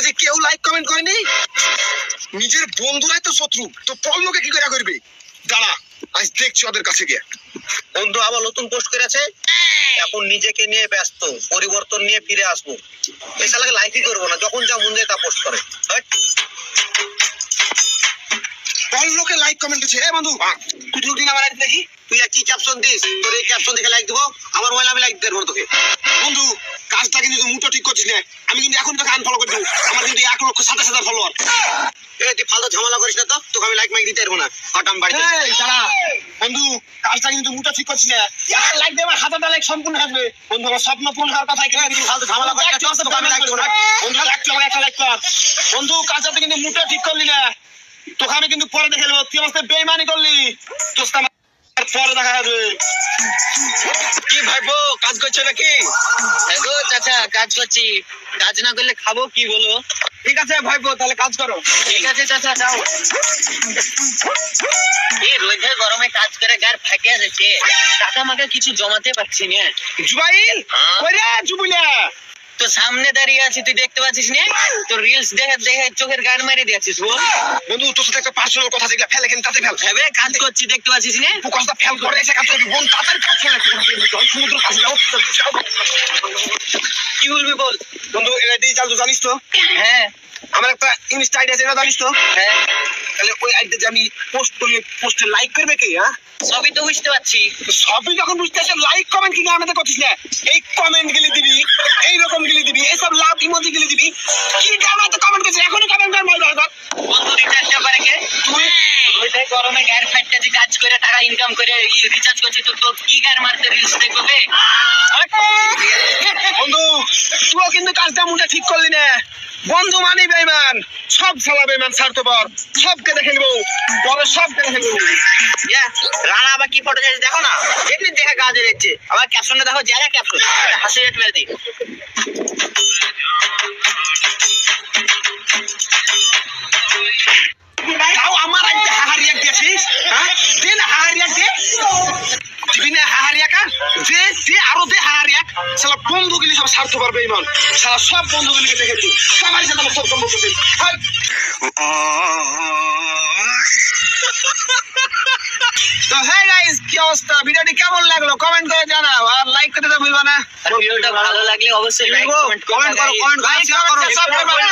যে কেউ like comment করেনি। নিজের বন্ধুরাই তো শত্রু, তো পল্লকে কি করে করবে? দাঁড়া, আজ দেখছি ওদের কাছে গিয়ে। বন্ধু আবার নতুন পোস্ট করেছে, এখন নিজেকে নিয়ে ব্যস্ত, পরিবর্তন নিয়ে ফিরে আসবো। এই শালাকে লাইকই করবো না, যখন যা মন যায় তা পোস্ট করে। পল্লকে লাইক কমেন্ট দিচ্ছে। এ বন্ধু, তুই দুদিন আমার লাইক দেখি, তুই কি ক্যাপশন দিস? তোর এই ক্যাপশন দেখে লাইক দেবো, আমার মোবাইল আমি লাইক দেবো তোকে। বন্ধু কাজটা কিন্তু মুটো ঠিক করছিস না, আমি কিন্তু এখন তোকে আনফলো করে দেবো। আমার কিন্তু 1,27,000 ফলোয়ার। তুই ফালতু ঝামেলা করিস না তো, তোকে আমি লাইক মাইক দিতে পারবো না। হঠাৎ বাড়িতে বন্ধু, কাজটা কিন্তু মুটো ঠিক করছিস না। একটা লাইক দেবার হাতে লাইক সম্পূর্ণ থাকবে। বন্ধু আমার স্বপ্ন পূরণ হওয়ার কথা, কিন্তু ফালতু ঝামেলা করিস না, তোকে আমি লাইক দেবো না। বন্ধু লাগছে আমার একটা লাইক কর। বন্ধু কাজটা কিন্তু মুটো ঠিক করলি না, তোকে আমি কিন্তু পরে দেখে নেবো। তুই আমার সাথে বেইমানি করলি, তোর সাথে আমার পরে দেখা যাবে। কি ভাইবো, কাজ করছো নাকি? গো চাচা, কাজ করছি। কাজ না করলে খাবো কি বলো? ঠিক আছে ভাইবো, তাহলে কাজ করো। ঠিক আছে চাচা, যাও। এই রোদে গরমে কাজ করে গার ফাটে যাচ্ছে, টাকা মাকে কিছু জমাতে পারছি না। জুবাইল কই রে? জুবুলিয়া তো সামনে দাঁড়িয়ে আছি, তুই দেখতে পাচ্ছিস না? তোর রিলস দেখে দেখে চোখের গান মেরে দিয়েছিস। বল বন্ধু, তোর সাথে একটা পার্সোনাল কথা যেগুলো ফেলে কিন্তু তাতে ফেল। ভেবে কাজ করছি, দেখতে পাচ্ছিস না? ফোকাসটা ফেল করে এসে কাজ করবি। বোন তাড়াতাড়ি কাজ করে সমুদ্র কাছে যাও। কি বলবি বল। বন্ধু এটা ডিজিটাল তো জানিস তো? হ্যাঁ আমার একটা ইনস্টা আইডি আছে, এটা জানিস তো? হ্যাঁ, তাহলে ওই আইডিতে যে আমি পোস্ট করি, পোস্টে লাইক করবে কে? হ্যাঁ সবই তো বুঝতে পারছি। সবই যখন বুঝতে আসে, লাইক কমেন্ট কিন্তু আমাদের করছিস না। এই কমেন্ট গুলি দিবি, এইরকম গুলি দিবি, এইসব লাভ ইমোজি গুলি দিবি। কি কারণে তো কমেন্ট করছিস? এখনই কমেন্ট কর মজা হবে। বন্ধু রিচার্জ ব্যাপারে কে? তুই ওইটা গরমে গায়ের ফাটতে যে কাজ করে টাকা ইনকাম করে রিচার্জ করছি, তো তোর কি গায়ের মারতে রিলস দেখবে? বন্ধু তুইও কিন্তু কাজটা মুঠে ঠিক করলি না। বন্ধু মানি বেইমান, সব শালা বেইমান, স্বার্থপর। সবকে দেখে নেবো, পরে সবকে দেখে নেবো। রানা আবার কি ফটো চাইছে দেখো না, দেখলি দেখে কাজে দিচ্ছে। আবার ক্যাপশনে দেখো, যারা ক্যাপশন হাসি রেট মেরে দিই। তাও আমার আইতে হাহারিয়া দিয়েছিস? হ্যাঁ দে না হাহারিয়া, দে দিবি না হাহারিয়া? কা দে দে, আরো দে হাহারিয়া। শালা বন্ধুগুলি সব স্বার্থপর বেইমান, শালা সব বন্ধুগুলিকে দেখেছি, সবার সাথে আমার সব সম্পর্ক শেষ। তো হ্যাঁ গাইস, কি অবস্থা? ভিডিওটি কেমন লাগলো কমেন্ট করে জানাও, আর লাইক করতে তো ভুলবা না। আর ভিডিওটা ভালো লাগলে অবশ্যই লাইক কমেন্ট করো, কমেন্ট করো, শেয়ার করো, সব করো।